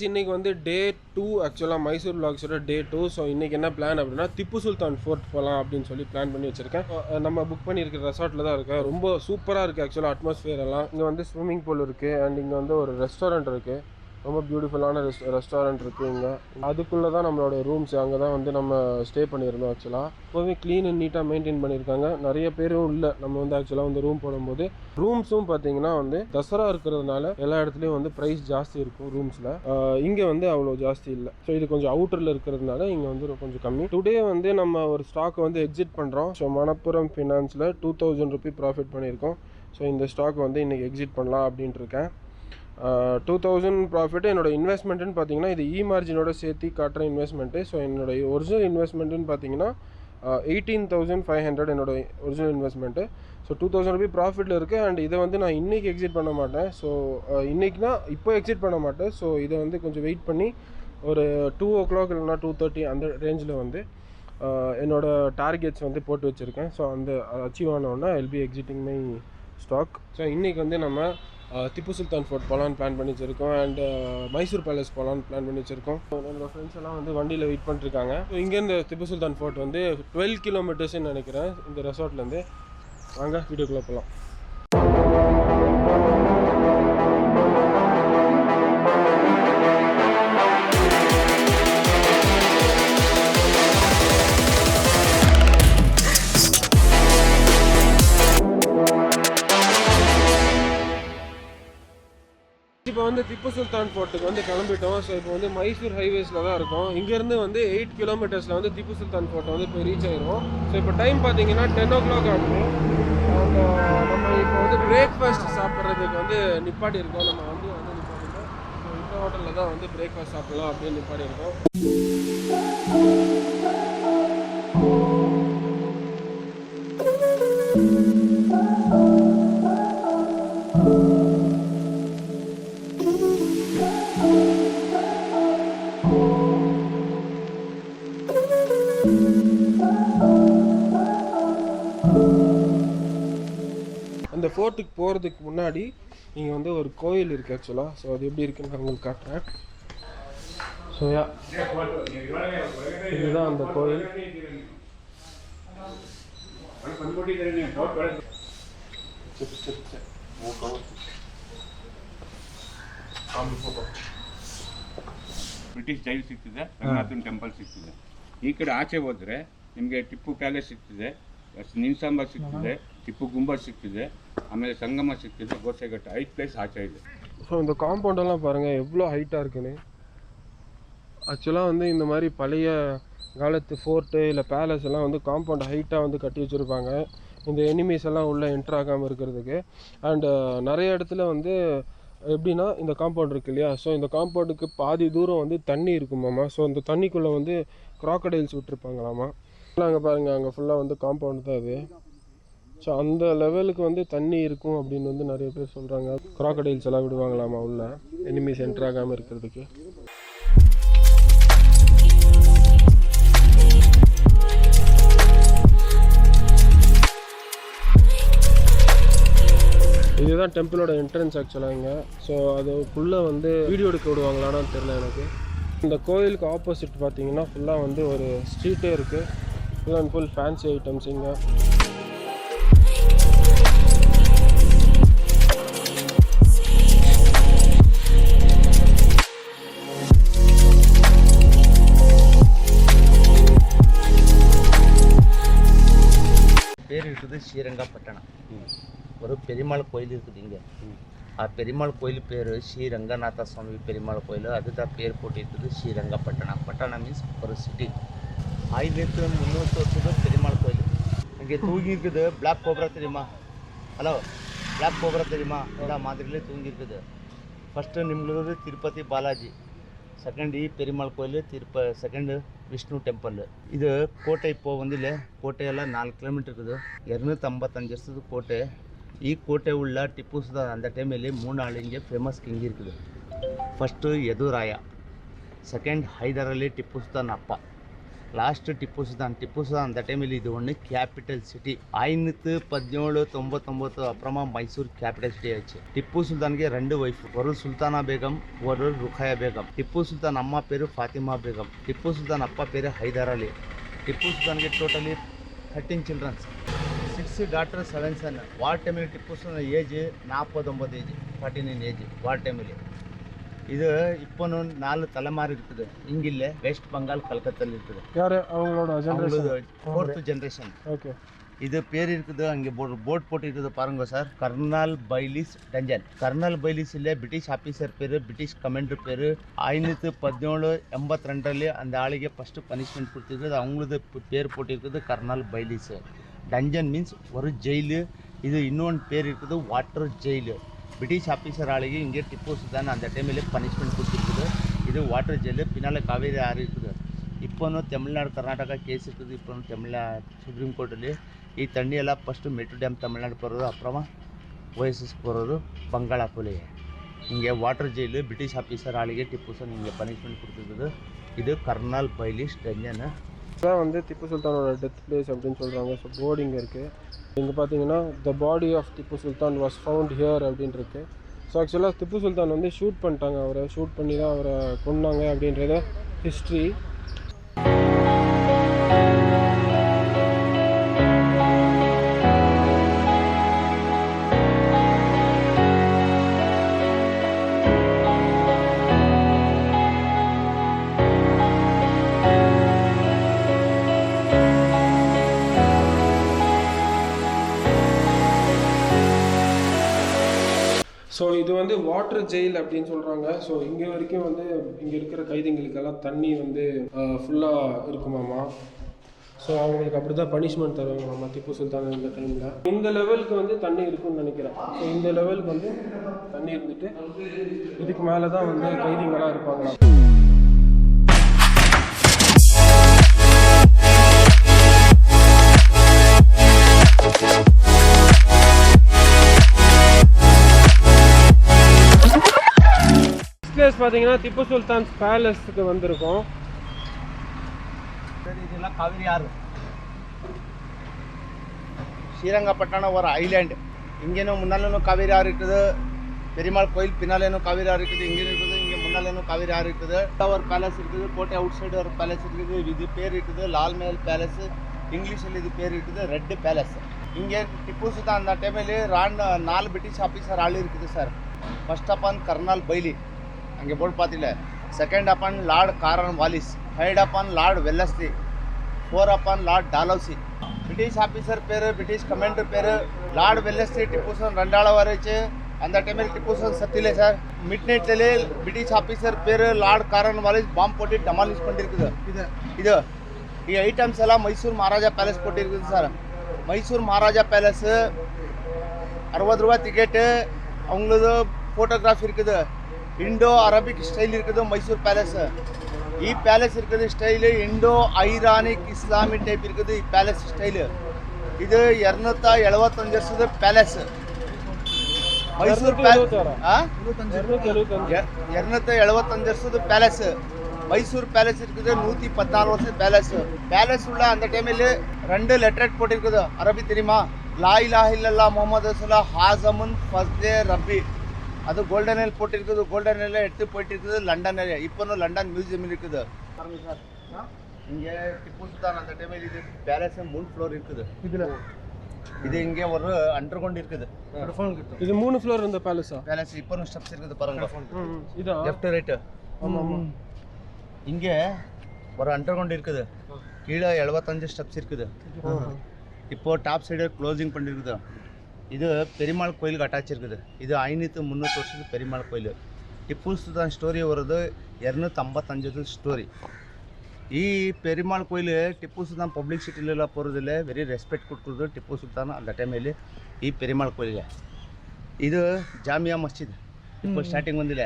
இன்னைக்கு வந்து டே 2 ஆக்சுவலாக மைசூர் விலாக்ஸோட டே 2. ஸோ இன்றைக்கி என்ன பிளான் அப்படின்னா திப்பு சுல்தான் ஃபோர்ட் போகலாம் அப்படின்னு சொல்லி பிளான் பண்ணி வச்சுருக்கேன். நம்ம புக் பண்ணியிருக்கிற ரெசார்ட்டில் தான் இருக்கேன். ரொம்ப சூப்பராக இருக்குது ஆக்சுவலாக அட்மாஸ்ஃபியர் எல்லாம். இங்கே வந்து ஸ்விம்மிங் பூல் இருக்குது அண்ட் இங்கே வந்து ஒரு ரெஸ்டாரண்ட் இருக்குது. ரொம்ப பியூட்டிஃபுல்லான ரெஸ்டாரண்ட் இருக்குது இங்கே. அதுக்குள்ளே தான் நம்மளோட ரூம்ஸ். அங்கே தான் வந்து நம்ம ஸ்டே பண்ணியிருந்தோம். ஆக்சுவலாக எப்போவுமே க்ளீன் அண்ட் நீட்டாக மெயின்டைன் பண்ணியிருக்காங்க. நிறைய பேரும் இல்லை நம்ம வந்து ஆக்சுவலாக வந்து ரூம் போடும்போது. ரூம்ஸும் பார்த்தீங்கன்னா வந்து தசரா இருக்கிறதுனால எல்லா இடத்துலையும் வந்து ப்ரைஸ் ஜாஸ்தி இருக்கும் ரூம்ஸில். இங்கே வந்து அவ்வளோ ஜாஸ்தி இல்லை. ஸோ இது கொஞ்சம் அவுட்டரில் இருக்கிறதுனால இங்கே வந்து கொஞ்சம் கம்மி. டுடே வந்து நம்ம ஒரு ஸ்டாக்கை வந்து எக்ஸிட் பண்ணுறோம். ஸோ மணப்புரம் ஃபினான்ஸில் 2000 ரூபி ப்ராஃபிட் பண்ணியிருக்கோம். ஸோ இந்த ஸ்டாக் வந்து இன்றைக்கி எக்ஸிட் பண்ணலாம் அப்படின்ட்டு இருக்கேன். 2000 ப்ராஃபிட்டு. என்னோட இன்வெஸ்ட்மெண்ட்டுன்னு பார்த்தீங்கன்னா இது மார்ஜினோட சேர்த்து காட்டுற இன்வெஸ்ட்மெண்ட்டு. ஸோ என்னோடய ஒரிஜினல் இன்வெஸ்ட்மெண்ட்டுன்னு பார்த்தீங்கன்னா 18,500 என்னோட ஒரிஜினல் இன்வெஸ்ட்மெண்ட்டு. ஸோ 2000 ரூபி ப்ராஃபிட்டில் இருக்குது. அண்ட் இதை வந்து நான் இன்றைக்கி எக்ஸிட் பண்ண மாட்டேன். ஸோ இன்றைக்கினா இப்போ எக்ஸிட் பண்ண மாட்டேன். ஸோ இதை வந்து கொஞ்சம் வெயிட் பண்ணி ஒரு 2 o'clock இல்லைனா 2:30 அந்த ரேஞ்சில் வந்து என்னோடய டார்கெட்ஸ் வந்து போட்டு வச்சுருக்கேன். ஸோ அந்த அச்சீவ் ஆனோன்னா I'll be exiting my stock. So இன்றைக்கி வந்து நம்ம திப்பு சுல்தான் ஃபோர்ட் போகலான்னு பிளான் பண்ணி வச்சுருக்கோம். அண்ட் மைசூர் பேலஸ் போகலான்னு பிளான் பண்ணி வச்சுருக்கோம். என்னோடய ஃப்ரெண்ட்ஸ் எல்லாம் வந்து வண்டியில் வெயிட் பண்ணிட்டுருக்காங்க. ஸோ இங்கேருந்து திப்பு சுல்தான் ஃபோர்ட் வந்து 12 கிலோமீட்டர்ஸ்ன்னு நினைக்கிறேன் இந்த ரெசார்ட்லேருந்து. வாங்க வீடியோக்குள்ளே போகலாம். இப்போ வந்து திப்பு சுல்தான் ஃபோர்ட்டுக்கு வந்து கிளம்பிட்டோம். ஸோ இப்போ வந்து மைசூர் ஹைவேஸில் தான் இருக்கும். இங்கேருந்து வந்து 8 கிலோமீட்டர்ஸில் வந்து திப்பு சுல்தான் ஃபோர்ட்டை வந்து போய் ரீச் ஆயிடுவோம். ஸோ இப்போ டைம் பார்த்தீங்கன்னா 10 o'clock ஆகுது. அண்ட் நம்ம இப்போ வந்து பிரேக்ஃபாஸ்ட் சாப்பிட்றதுக்கு வந்து நிப்பாட்டி இருக்கோம். நம்ம வந்து நிப்பாட்டிருக்கோம். ஸோ இந்த ஹோட்டலில் தான் வந்து பிரேக்ஃபாஸ்ட் சாப்பிடலாம் அப்படின்னு நிப்பாட்டி இருக்கோம். அந்த ஃபோர்ட்டுக்கு போகிறதுக்கு முன்னாடி இங்கே வந்து ஒரு கோயில் இருக்குது ஆக்சுவலாக. ஸோ அது எப்படி இருக்குன்னு நான் உங்களுக்கு காட்டுறேன். ஸோ இதுதான் அந்த கோயில். ಬ್ರಿಟಿಷ್ ಜೈಲ್ ಸಿಗ್ತಿದೆ, ರಂಗನಾಥನ್ ಟೆಂಪಲ್ ಸಿಗ್ತಿದೆ. ಈ ಕಡೆ ಆಚೆ ಹೋದರೆ ನಿಮಗೆ ಟಿಪ್ಪು ಪ್ಯಾಲೇಸ್ ಸಿಗ್ತಿದೆ, ನಿನ್ಸಾಂಬ ಸಿಗ್ತಿದೆ, ಟಿಪ್ಪು ಗುಂಬಜ್ ಸಿಗ್ತಿದೆ, ಆಮೇಲೆ ಸಂಗಮ ಸಿಗ್ತಿದೆ, ಗೋಸೆಘಟ್ಟ 5 ಪ್ಲೇಸ್ ಆಚೆ ಇದೆ. ஸோ இந்த காம்பவுண்டெல்லாம் பாருங்கள் எவ்வளோ ஹைட்டாக இருக்குன்னு. ஆக்சுவலாக வந்து இந்த மாதிரி பழைய காலத்து ஃபோர்ட்டு இல்லை பேலஸ் எல்லாம் வந்து காம்பவுண்ட் ஹைட்டாக வந்து கட்டி வச்சுருப்பாங்க. இந்த எனிமீஸ் எல்லாம் உள்ளே என்ட்ரு ஆகாமல் இருக்கிறதுக்கு. அண்டு நிறைய இடத்துல வந்து எப்படின்னா இந்த காம்பவுண்ட் இருக்குது இல்லையா, ஸோ இந்த காம்பவுண்டுக்கு பாதி தூரம் வந்து தண்ணி இருக்குமாம்மா. ஸோ அந்த தண்ணிக்குள்ளே வந்து க்ராக்கடைல்ஸ் விட்டுருப்பாங்களாமா. அங்கே பாருங்கள், அங்கே ஃபுல்லாக வந்து காம்பவுண்ட் தான் அது. ஸோ அந்த லெவலுக்கு வந்து தண்ணி இருக்கும் அப்படின்னு வந்து நிறைய பேர் சொல்கிறாங்க. க்ராக்கடைல்ஸ் எல்லாம் விடுவாங்களாமா உள்ள, எனிமீஸ் என்ட்ரு ஆகாமல் இருக்கிறதுக்கு. இதுதான் டெம்பிளோட என்ட்ரன்ஸ் ஆக்சுவலாக இங்கே. ஸோ அதுக்குள்ளே வந்து வீடியோ எடுக்க விடுவாங்களான்னு தெரியல எனக்கு. இந்த கோயிலுக்கு ஆப்போசிட் பார்த்தீங்கன்னா ஃபுல்லாக வந்து ஒரு ஸ்ட்ரீட்டே இருக்குது. Full and full fancy items இங்கே. பேர் இருக்குது ஸ்ரீரங்கப்பட்டணம். ஒரு பெருமாள் கோயில் இருக்குது இங்கே. பெருமாள் கோயில் பேர் ஸ்ரீரங்கநாத சுவாமி பெருமாள் கோயில். அதுதான் பேர் போட்டிருக்குது ஸ்ரீரங்கப்பட்டணம். பட்டணம் மீன்ஸ் ஒரு சிட்டி. 1300 வருஷத்துக்கு பெருமாள் கோயில். இங்கே தூங்கி இருக்குது பிளாக் கோபுரா தெரியுமா? ஹலோ, பிளாக் கோபுரா தெரியுமா? இந்த மாதிரிலே தூங்கி இருக்குது. ಫಸ್ಟ್ ನಿಮ್ಗೆ ತಿರುಪತಿ ಬಾಲಾಜಿ, ಸೆಕೆಂಡ್ ಈ ಪೆರಿಮಾಳ್ ಕೋಯಿಲು, ಸೆಕೆಂಡ್ ವಿಷ್ಣು ಟೆಂಪಲ್. இது கோட்டை. இப்போது வந்து இல்லை, கோட்டையெல்லாம் 4 கிலோமீட்டர் இருக்குது. 255 வருஷத்து கோட்டை. கோட்டை உள்ள ಟಿಪ್ಪು ಸುಲ್ತಾನ್ அந்த ಟೈಮಲ್ಲಿ 3 ಆಳು ಹಿಂಗೆ ಫೇಮಸ್ ಕಿಂಗ್ இருக்குது. ಫಸ್ಟು ಯದುರಾಯ, ಸೆಕೆಂಡ್ ಹೈದರ್ ಅಲಿ ಟಿಪ್ಪು ಸುಲ್ತಾನ್ ಅಪ್ಪ, லாஸ்ட்டு ಟಿಪ್ಪು சுல்தான் அந்த டைமில் இது ஒன்று கேபிட்டல் சிட்டி. 1799 அப்புறமா மைசூர் கேபிட்டல் சிட்டி ஆச்சு. ಟಿಪ್ಪು சுல்தானுக்கு 2 ஒய்ஃப், ஒரு சுல்தானா பேகம், ஒரு ருக்கையா பேகம். ಟಿಪ್ಪು சுல்தான் அம்மா பேர் ஃபாத்திமா பேகம், ಟಿಪ್ಪು சுல்தான் அப்பா பேர் ஹைதர் அலி. ಟಿಪ್ಪು சுல்தானுக்கு totally 13 childrens, 6 daughter 7 son. War டைமில் Tipu Sultan age 49 age, 49 age war டைமில். இது இப்போ 4 தலைமாறு இருக்குது. இங்கில்ல வெஸ்ட் பெங்கால் கல்கத்தாவில் இருக்குது. யார் அவங்களோட ஜெனரேஷன்? 4th generation. ஓகே. இது பேர் இருக்குது, அங்கே போர்ட் போட்டு இருக்குது பாருங்க sir. Colonel Baillie's dungeon. Colonel Baillie's இல்லை, பிரிட்டிஷ் ஆஃபீஸர் பேர், பிரிட்டிஷ் கமாண்டர் பேர். 1782 அந்த ஆளுಗೆ ஃபஸ்ட்டு பனிஷ்மெண்ட் கொடுத்துருக்குது. அவங்களது பேர் போட்டிருக்குது கர்னல் பைலிஸ். டஞ்சன் மீன்ஸ் ஒரு ஜெயிலு. இது இன்னொன்று பேர் இருக்குது வாட்டர் ஜெயிலு. பிரிட்டிஷ் ஆஃபீஸர் ஆளுಗೆ இங்கே ಟಿಪ್ಪು சுல்தான் அந்த டைமில் பனிஷ்மெண்ட் கொடுத்துருக்குது. இது வாட்டர் ஜெயிலு. பின்னால் காவேரி ஆறு இருக்குது. இப்போ தமிழ்நாடு கர்நாடக கேஸ் இருக்குது. இப்போ சுப்ரீம் கோர்ட்டಲ್ಲಿ ಈ தண்ணி எல்லாம் ஃபஸ்ட்டு மெட்ரோ டேம் தமிழ்நாடு போகிறது, அப்புறமா ஓஎஸ்எஸ் போகிறது பங்காளாக்குள்ளேயே. இங்கே வாட்டர் ஜெயிலு பிரிட்டிஷ் ஆஃபீஸர் ஆளுಗೆ ಟಿಪ್ಪು சுல்தான் இங்கே பனிஷ்மெண்ட் கொடுத்துருக்குது. இது கர்னல் பைலிஸ் டஞ்சன். இதான் வந்து ಟಿಪ್ಪು சுல்தானோட டெத் பிளேஸ் அப்படின்னு சொல்கிறாங்க. ஸோ போர்டிங் இருக்குது. இங்கே பார்த்தீங்கன்னா the body of Tipu Sultan was found here அப்படின்னு இருக்கு. ஸோ ஆக்சுவலாக ಟಿಪ್ಪು சுல்தான் வந்து ஷூட் பண்ணிட்டாங்க. அவரை ஷூட் பண்ணி தான் அவரை கொன்னாங்க அப்படின்றத ஹிஸ்ட்ரி. ஸோ இது வந்து வாட்டர் ஜெயில் அப்படின்னு சொல்கிறாங்க. ஸோ இங்கே வரைக்கும் வந்து இங்கே இருக்கிற கைதிகளுக்கெல்லாம் தண்ணி வந்து ஃபுல்லாக இருக்குமாமா. ஸோ அவங்களுக்கு அப்படி தான் பனிஷ்மெண்ட் தருவாங்களாமா ಟಿಪ್ಪು சுல்தான் இந்த டைமில். இந்த லெவலுக்கு வந்து தண்ணி இருக்குன்னு நினைக்கிறேன். ஸோ இந்த லெவலுக்கு வந்து தண்ணி இருந்துட்டு இதுக்கு மேலே தான் வந்து கைதிங்களாக இருப்பாங்களாம். பார்த்தீங்கன்னா ಟಿಪ್ಪು சுல்தான் பேலஸுக்கு வந்திருக்கோம். இதெல்லாம் காவிரி ஆறு. ஸ்ரீரங்கப்பட்டணம் ஒரு ஐலாண்ட். இங்கேனும் முன்னாலும் காவேரி ஆறு இருக்குது. பெருமாள் கோயில் பின்னாலேனும் காவேரி ஆறு இருக்குது. இங்கே இருக்குது, இங்கே முன்னாலேனும் காவேரி ஆறு இருக்குது. ஒரு பேலஸ் இருக்குது, கோட்டை அவுட் சைடு ஒரு பேலஸ் இருக்குது. இது பேர் இருக்குது லால் மஹல் பேலஸ். இங்கிலீஷில் இது பேர் இருக்குது ரெட் பேலஸ். இங்கே ಟಿಪ್ಪು சுல்தான் அந்த டைமில் 4 பிரிட்டிஷ் ஆஃபீஸர் ஆள் இருக்குது சார். ஃபர்ஸ்ட் அப்பான் கர்னல் பைலி, அங்கே போர்டு பார்த்தில. செகண்ட் அப்பான் லார்ட் காரன் வாலிஸ். தேர்ட் அப்பான் லார்ட் வெல்லஸ்லி. 4 அப்பான் லார்ட் டாலோசி. பிரிட்டிஷ் ஆஃபீஸர் பேர், பிரிட்டிஷ் கமாண்டர் பேர் லார்ட் வெல்லஸ்லி. ಟಿಪ್ಪು சுல்தான் 2 ஆள் வரைச்சு. அந்த டைமில் ಟಿಪ್ಪು சுல்தான் சத்திலே சார். மிட் நைட்ல பிரிட்டிஷ் ஆஃபீஸர் பேர் லார்ட் காரன் வாலிஸ் பாம்பு போட்டு டமாலிஷ் பண்ணியிருக்குது. இது ஐட்டம்ஸ் எல்லாம் மைசூர் மகாராஜா பேலஸ் போட்டிருக்குது சார். மைசூர் மகாராஜா பேலஸ் 60 ரூபா டிக்கெட்டு. அவங்களது ஃபோட்டோகிராஃபி இருக்குது. இண்டோ அரபிக் ஸ்டைல் இருக்குது மைசூர் பேலஸ். பேலஸ் இருக்குது style Indo Iranic Islamic type இருக்குது பேலஸ் ஸ்டைலு. இது 275 வருஷದ பேலஸ். மைசூர் 275 வருஷದ பேலஸ். மைசூர் பேலஸ் இருக்குது 114 வருஷம் பேலஸ். பேலஸ் உள்ள அந்த டைமில் 2 லெட்டர் போட்டிருக்குது. அரபி தெரியுமா? லா இலாஹ இல்லல்லாஹ் முஹம்மது ரசூலுல்லாஹ் ஹாஸமுன் ஃபஸ்தே ரப்பி. அது கோல்டனில் போட்டிருக்குது. கோல்டனில் எடுத்து போயிட்டு இருக்குது லண்டனில். இப்போ லண்டன் மியூசியம் இருக்குது பாருங்க சார். இங்கே ಟಿಪ್ಪು சுல்தான் அந்த டைமில் இது பேலஸ் 3 ஃப்ளோர் இருக்குது. இது இங்கே ஒரு அண்டர் கிரவுண்ட் இருக்குது. இது 3 ஃப்ளோர் இருந்த பேலஸா? பேலஸ் இப்போ ஸ்டெப்ஸ் இருக்குது பாருங்க. இதா லெஃப்ட் ரைட். ஆமாம். இங்கே ஒரு அண்டர் கிரவுண்ட் இருக்குது. கீழே 75 ஸ்டெப்ஸ் இருக்குது. இப்போ டாப் சைடு க்ளோசிங் பண்ணியிருக்குது. இது பெருமாள் கோயிலுக்கு அட்டாச் இருக்குது. இது 500-300 வருஷத்து பெருமாள் கோயில். ಟಿಪ್ಪು சுல்தான் ஸ்டோரி வருது 255 ஸ்டோரி. பெருமாள் கோயில் ಟಿಪ್ಪು சுல்தான் பப்ளிக் சிட்டிலெல்லாம் போகிறதில்ல. வெரி ரெஸ்பெக்ட் கொடுக்குறது ಟಿಪ್ಪು சுல்தான் அந்த டைமில் பெருமாள் கோயிலில். இது ஜாமியா மஸ்ஜித். இப்போ ஸ்டார்டிங் வந்தில்ல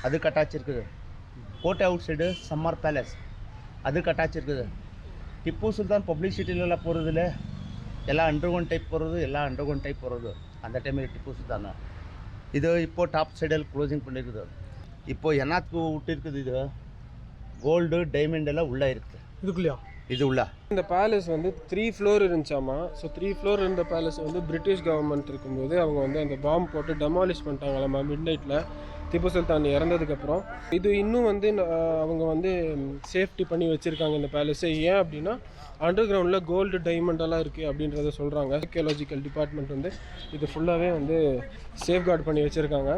அதுக்கு அட்டாச் இருக்குது. கோட்டை அவுட் சைடு சம்மர் பேலஸ் அதுக்கு அட்டாச் இருக்குது. திப்பு சுல்தான் பப்ளிசிட்டிலெல்லாம் போகிறதில்ல, எல்லாம் அண்டர்கிரவுண்ட் டைப் போகிறது, எல்லாம் அண்டர்கிரவுண்ட் டைப் போகிறது. அந்த டைமில் திப்பு சுல்தான் இது இப்போ டாப் சைடில் க்ளோசிங் பண்ணியிருக்குது. இப்போ என்னாத்துக்கு விட்டு இருக்குது, இது கோல்டு டைமண்ட் எல்லாம் உள்ளே இருக்குது. இதுக்குள்ளயா? இது உள்ள இந்த பேலஸ் வந்து 3 ஃப்ளோர் இருந்துச்சாமா. ஸோ 3 ஃப்ளோர் இருந்த பேலஸ் வந்து பிரிட்டிஷ் கவர்மெண்ட் இருக்கும்போது அவங்க வந்து அந்த பாம்பு போட்டு டெமாலிஷ் பண்ணிட்டாங்களாமா மிட் நைட்டில் திப்பு சுல்தான் இறந்ததுக்கப்புறம். இது இன்னும் வந்து அவங்க வந்து சேஃப்டி பண்ணி வச்சுருக்காங்க இந்த பேலஸை. ஏன் அப்படின்னா அண்டர் கிரவுண்டில் கோல்டு டைமண்டெல்லாம் இருக்குது அப்படின்றத சொல்கிறாங்க. ஆர்கியாலஜிக்கல் டிபார்ட்மெண்ட் வந்து இது ஃபுல்லாகவே வந்து சேஃப்கார்டு பண்ணி வச்சுருக்காங்க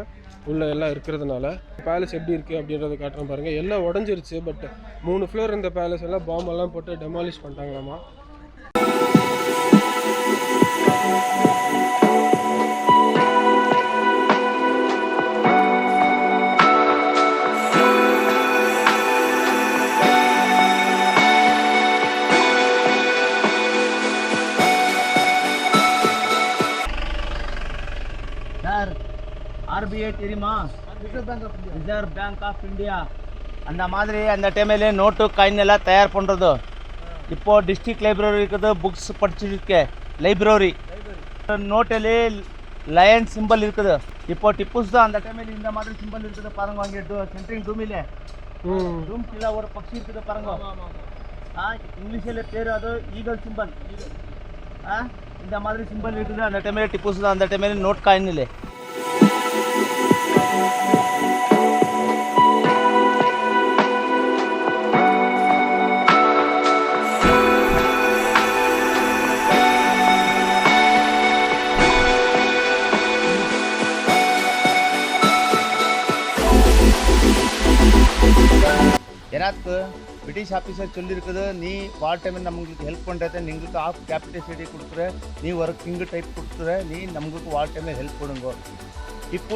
உள்ளே எல்லாம் இருக்கிறதுனால. பேலஸ் எப்படி இருக்குது அப்படின்றத காட்டுறோம் பாருங்கள். எல்லாம் உடஞ்சிருச்சு. பட் 3 ஃப்ளோர் இருந்த பேலஸ் எல்லாம் பாம்பெல்லாம் போட்டு டெமாலிஷ் பண்ணிட்டாங்களாமா. சார் ஆர்பிஐ தெரியுமா? Reserve Bank of India. அந்த மாதிரி அந்த டைமில் நோட்டு காயின் எல்லாம் தயார் பண்ணுறது. இப்போது டிஸ்ட்ரிக்ட் லைப்ரரி இருக்குது, புக்ஸ் படிச்சிருக்கேன். லைப்ரரி நோட்டில் லயன் சிம்பிள் இருக்குது. இப்போ டிப்பு சுல்தான் அந்த டைமில் இந்த மாதிரி சிம்பிள் இருக்குது பாருங்க. அங்கே சென்ட்ரிங் டூமில் டூம் கீழே ஒரு பக்ஷி இருக்குது பாருங்க. இங்கிலீஷில் பேர் அது ஈகல் சிம்பிள். இந்த மாதிரி சிம்பிள் இருக்குது. அந்த டைமில் டிப்பு சுல்தான் அந்த டைமில் நோட் காயின் இல்லை. எனக்கு பிரிட்டிஷ் ஆஃபீஸர் சொல்லியிருக்குது, நீ வார் டைமில் நம்மளுக்கு ஹெல்ப் பண்ணுறத நீங்களுக்கு ஆஃப் கேபிட்டல் சிட்டி கொடுக்குற, நீ ஒரு கிங்கு டைப் கொடுக்குற, நீ நம்மளுக்கு வார் டைமில் ஹெல்ப் பண்ணுங்க. இப்போ